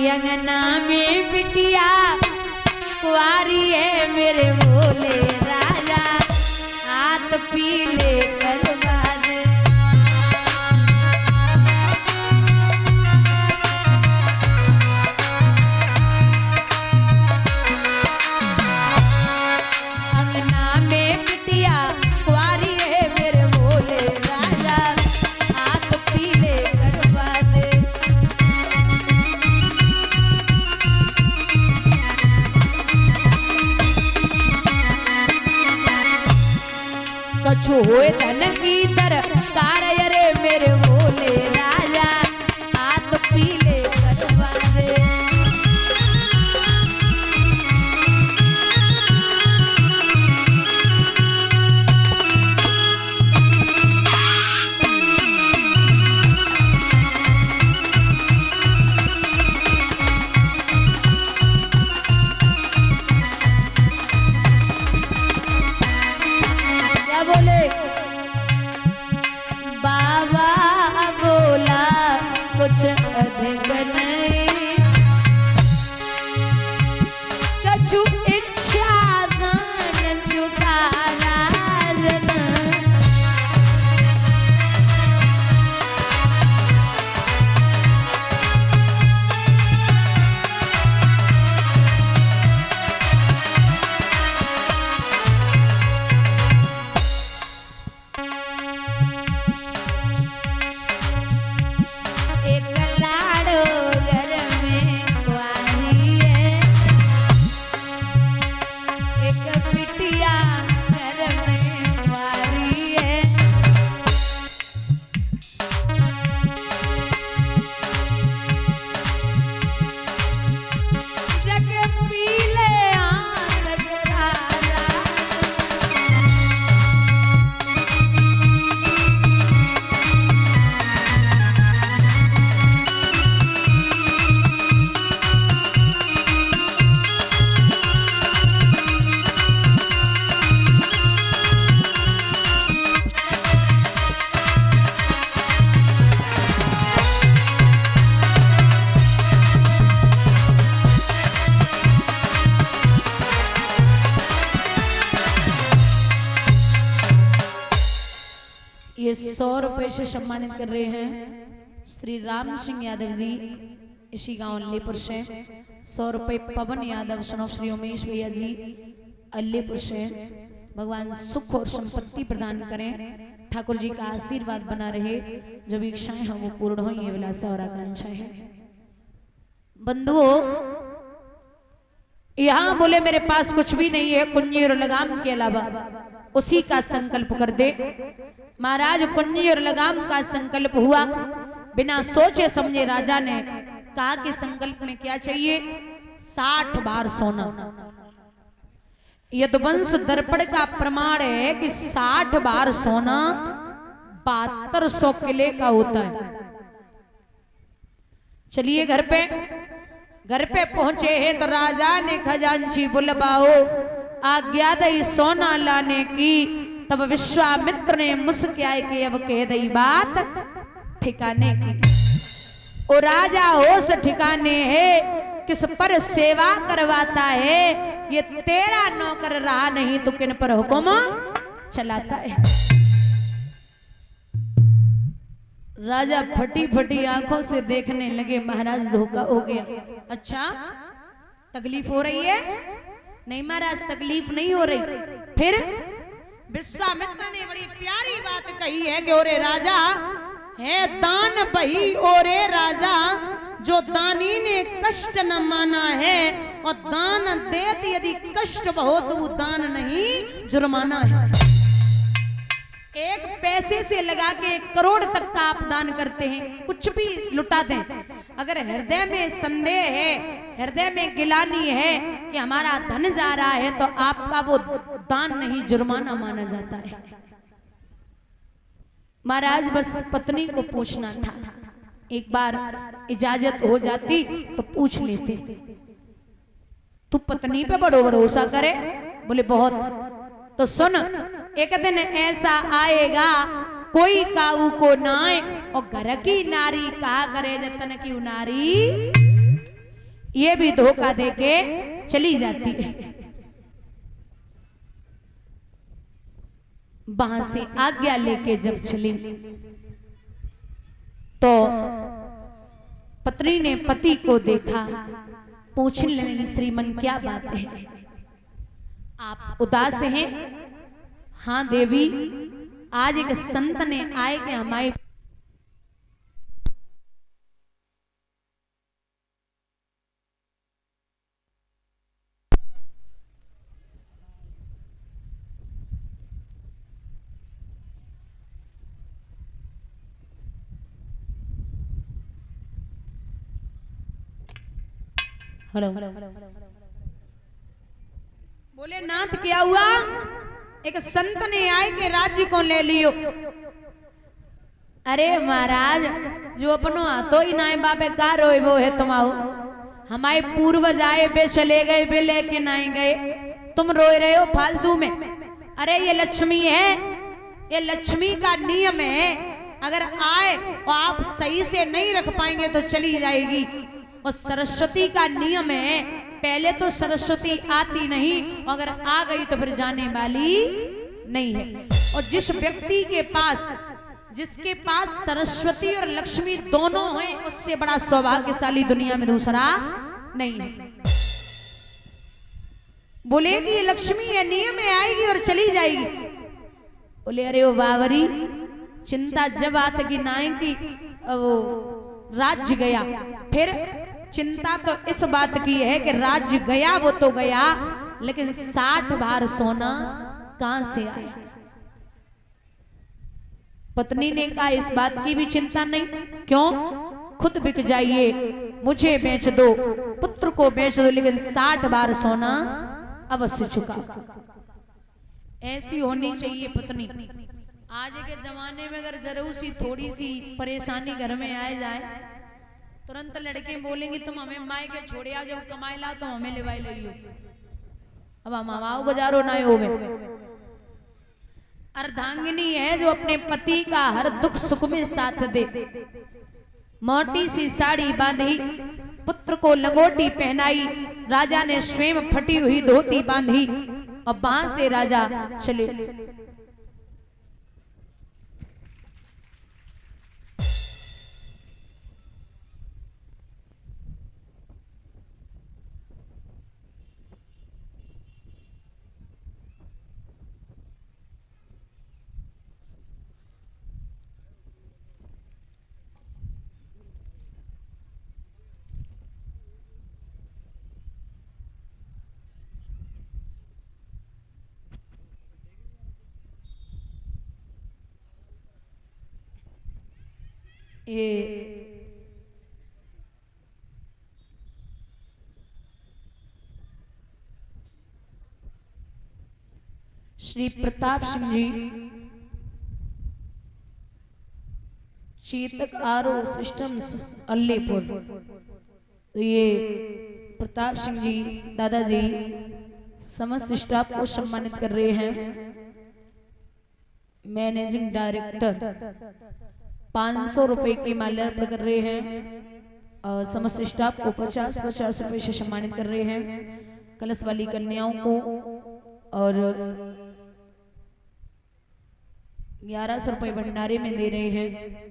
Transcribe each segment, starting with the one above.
अंगना में बिटिया कुआरी है मेरे भोले राजा, हाथ पीले करवा दे। अंगना में बिटिया कुआरी है मेरे भोले राजा, हाथ पीले करवा दे। कछु होए धन की दरकार रे मेरे भोले राजा, हाथ पीले करवा दे। क्या बोले बाबा, बोला कुछ अधिक नहीं, कछु इच्छा दान चुकाना जना। एक लाड़ो घर में कुआरी है, एक बिटिया घर में कुआरी है। जग पीले आंख राजा, ये 100 रुपए से सम्मानित कर रहे हैं श्री राम सिंह यादव जी, इसी गांव अल्लीपुर से। 100 रुपए पवन यादव सनो श्री उमेश भैया जी अल्लीपुर से। भगवान सुख और संपत्ति प्रदान करें, ठाकुर जी का आशीर्वाद बना रहे, जो भी इच्छाएं हैं वो पूर्ण हो, ये अभिलाषा और आकांक्षा है। बंधुओं, यहाँ बोले मेरे पास कुछ भी नहीं है कुंजी और लगाम के अलावा, उसी का संकल्प कर दे। महाराज कुंजी और लगाम का संकल्प हुआ, बिना सोचे समझे राजा ने कहा कि संकल्प में क्या चाहिए? 60 बार सोना। यदुवंश दर्पण का प्रमाण है कि 60 बार सोना 7200 किले का होता है। चलिए घर पे पहुंचे हैं तो राजा ने खजांची बुलवाओ, आज्ञा दई सोना लाने की। तब विश्वामित्र ने मुस्कुराए कि अब कह दई बात ठिकाने की। ओ राजा होश ठिकाने है, किस पर सेवा करवाता है? ये तेरा नौकर रहा नहीं तो किन पर हुक्म चलाता है? राजा फटी फटी आंखों से देखने लगे, महाराज धोखा हो गया। अच्छा, तकलीफ हो रही है? नहीं महाराज, तकलीफ नहीं हो रही। फिर विश्वामित्र ने बड़ी प्यारी बात कही है कि ओरे राजा है दान बही, ओरे राजा जो दानी ने कष्ट न माना है, और दान देत यदि कष्ट हो तो वो दान नहीं जुर्माना है। 1 पैसे से लगा के 1 करोड़ तक का आप दान करते हैं, कुछ भी लुटा दें। अगर हृदय में संदेह है, हृदय में गिलानी है कि हमारा धन जा रहा है, तो आपका वो दान नहीं जुर्माना माना जाता है। महाराज बस पत्नी को पूछना था, एक बार इजाजत हो जाती तो पूछ लेते। तू पत्नी पे बड़ो भरोसा करे? बोले बहुत। तो सुन, एक दिन ऐसा आएगा कोई काऊ को नाय, और घर की नारी कहा करे जतन की नारी। ये भी धोखा देके चली जाती है। वहां से आज्ञा लेके जब चली तो पत्नी ने पति को देखा, पूछने लगी, श्रीमन क्या बात है, आप उदास हैं? हाँ देवी, आज एक संत ने आए कि हमारे हेलो बोले नाथ क्या हुआ? एक संत ने आए के राज्य को ले लियो। अरे महाराज, जो अपनो हाथों ही नाए बापे का रोए वो है तुमाओ, हमारे पूर्वज आए वे चले गए, वे लेके नाए गए, तुम रोए रहे हो फालतू में। अरे ये लक्ष्मी है, ये लक्ष्मी का नियम है, अगर आए और आप सही से नहीं रख पाएंगे तो चली जाएगी। और सरस्वती का नियम है, पहले तो सरस्वती आती नहीं, अगर आ गई तो फिर जाने वाली नहीं है। और जिस व्यक्ति के पास, जिसके पास सरस्वती और लक्ष्मी दोनों हैं, उससे बड़ा सौभाग्यशाली दुनिया में दूसरा नहीं है। बोलेगी ये लक्ष्मी है, नियम में आएगी और चली जाएगी। बोले अरे ओ बावरी, चिंता जब आत की नाई की वो राज्य गया, फिर चिंता तो इस बात की है कि राज्य गया वो तो गया, लेकिन 60 भार सोना कहां से आया? पत्नी ने कहा इस बात की भी चिंता नहीं, क्यों? खुद बिक जाइए, मुझे बेच दो, पुत्र को बेच दो, लेकिन 60 बार सोना अवश्य चुका। ऐसी होनी चाहिए पत्नी। आज के जमाने में अगर जरूर सी थोड़ी सी परेशानी घर में आ जाए, तुरंत लड़के बोलेंगे तुम हमें माए के छोड़े आ, जब कमाए ला तो हमें लेवाई लियो। अब हम माओ गुजारो ना हो। अर्धांगिनी है जो अपने पति का हर दुख सुख में साथ दे। मोटी सी साड़ी बांधी, पुत्र को लंगोटी पहनाई, राजा ने स्वयं फटी हुई धोती बांधी और वहां से राजा चले। ये श्री प्रताप सिंह जी चेतक आरो सिस्टम्स अल्लीपुर। तो ये प्रताप सिंह जी दादाजी समस्त स्टाफ को सम्मानित कर रहे हैं। मैनेजिंग डायरेक्टर 500 रुपए की माल्यार्पण कर रहे हैं और समस्त स्टाफ को 50-50 रुपए से सम्मानित कर रहे हैं। कलश वाली कन्याओं को और 1100 रुपए भंडारे में दे रहे हैं।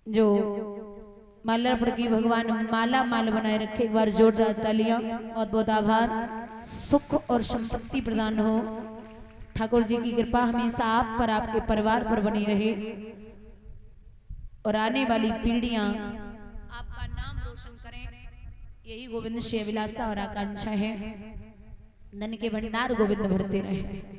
जो माल्यार्पण की भगवान माला माल बनाए रखे, एक बार जोरदार तालियां। बहुत बहुत आभार। सुख और संपत्ति प्रदान हो। ठाकुर जी की कृपा हमेशा आप पर, आपके परिवार पर बनी रहे और आने वाली पीढ़ियां आपका नाम रोशन करें, यही गोविंद से अभिलाषा और आकांक्षा है। धन के भंडार गोविंद भरते रहे।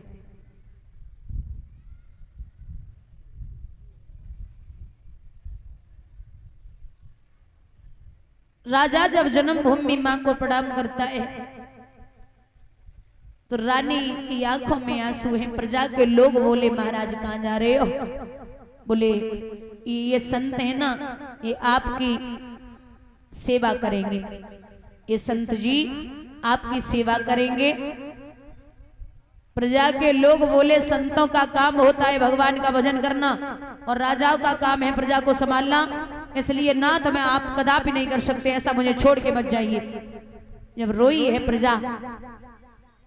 राजा जब जन्मभूमि मां को प्रणाम करता है तो रानी की आंखों में आंसू हैं। प्रजा के लोग बोले महाराज कहां जा रहे हो? बोले ये संत है ना, ये आपकी सेवा करेंगे। ये संत जी आपकी सेवा करेंगे। प्रजा के लोग बोले संतों का काम होता है भगवान का भजन करना और राजाओं का काम है प्रजा को संभालना, इसलिए नाथ मैं आप कदापि नहीं कर सकते, ऐसा मुझे छोड़ के मत जाइए। जब रोई है प्रजा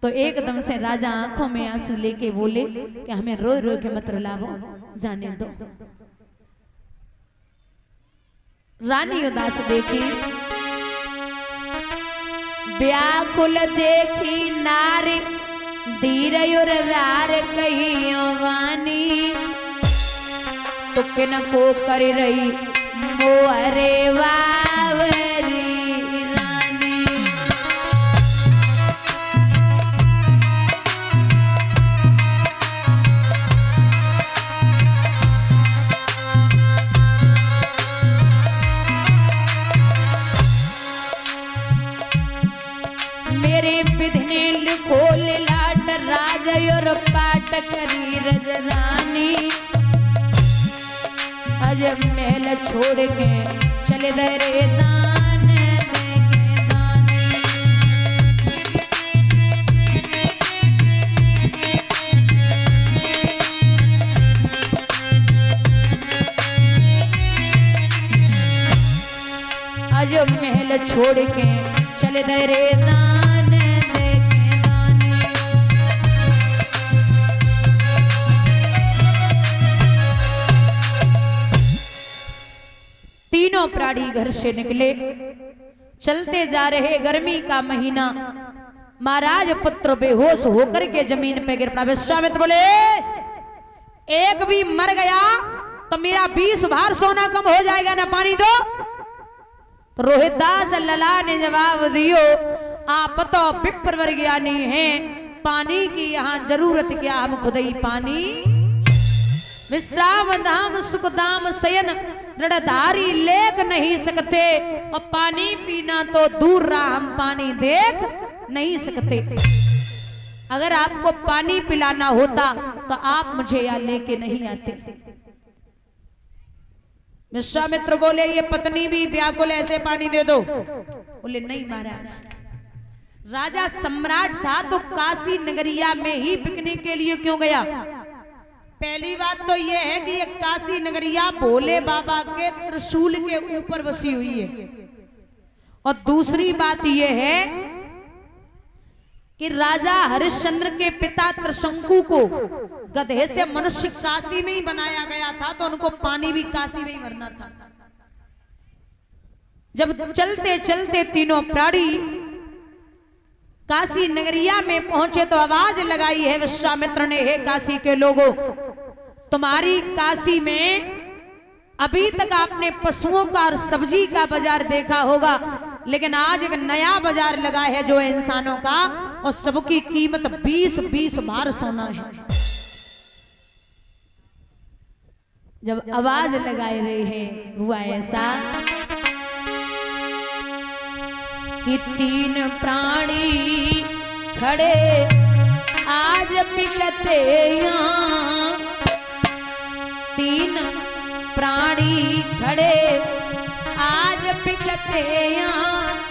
तो एकदम से राजा आंखों में आंसू लेके बोले कि हमें रो रो के मत रुलाओ, जाने दो। रानी उदास देखी, व्याकुल देखी नारी, धीर रार कहियो वानी, तो किन को कर रही मोहरे वावरी रानी। मेरे विधने खोल लाट राज और पाट करी रजरानी, अज महल छोड़ के चले दरे दान देके दानी। अज महल छोड़ के चले दरे दान देके दानी। तीनों प्राणी घर से निकले, चलते जा रहे, गर्मी का महीना। महाराज पुत्र बेहोश होकर के जमीन पे गिर पड़ा। विश्वामित्र बोले एक भी मर गया तो मेरा 20 भार सोना कम हो जाएगा, ना पानी दो। तो रोहितदास लला ने जवाब दियो, आप तो विप्रवर ज्ञानी हैं, पानी की यहाँ जरूरत क्या, हम खुद ही पानी। विश्राम धाम सुखधाम शयन रणधारी लेख नहीं सकते, और पानी पीना तो दूर रहा, हम पानी देख नहीं सकते। अगर आपको पानी पिलाना होता तो आप मुझे यहाँ लेके नहीं आते। विश्वामित्र बोले ये पत्नी भी व्याकुल, ऐसे पानी दे दो। बोले नहीं महाराज, राजा सम्राट था तो काशी नगरिया में ही बिकने के लिए क्यों गया। पहली बात तो यह है कि ये काशी नगरिया भोले बाबा के त्रिशूल के ऊपर बसी हुई है, और दूसरी बात यह है कि राजा हरिश्चंद्र के पिता त्रिशंकु को गधे से मनुष्य काशी में ही बनाया गया था, तो उनको पानी भी काशी में ही भरना था। जब चलते चलते तीनों प्राणी काशी नगरिया में पहुंचे तो आवाज लगाई है विश्वामित्र ने, हे काशी के लोगों, तुम्हारी काशी में अभी तक आपने पशुओं का और सब्जी का बाजार देखा होगा, लेकिन आज एक नया बाजार लगा है जो इंसानों का, और सबकी कीमत 20-20 भार सोना है। जब आवाज लगाए रहे हैं, हुआ ऐसा कि तीन प्राणी खड़े आज बिकते यहाँ, तीन प्राणी खड़े आज बिकते यहाँ,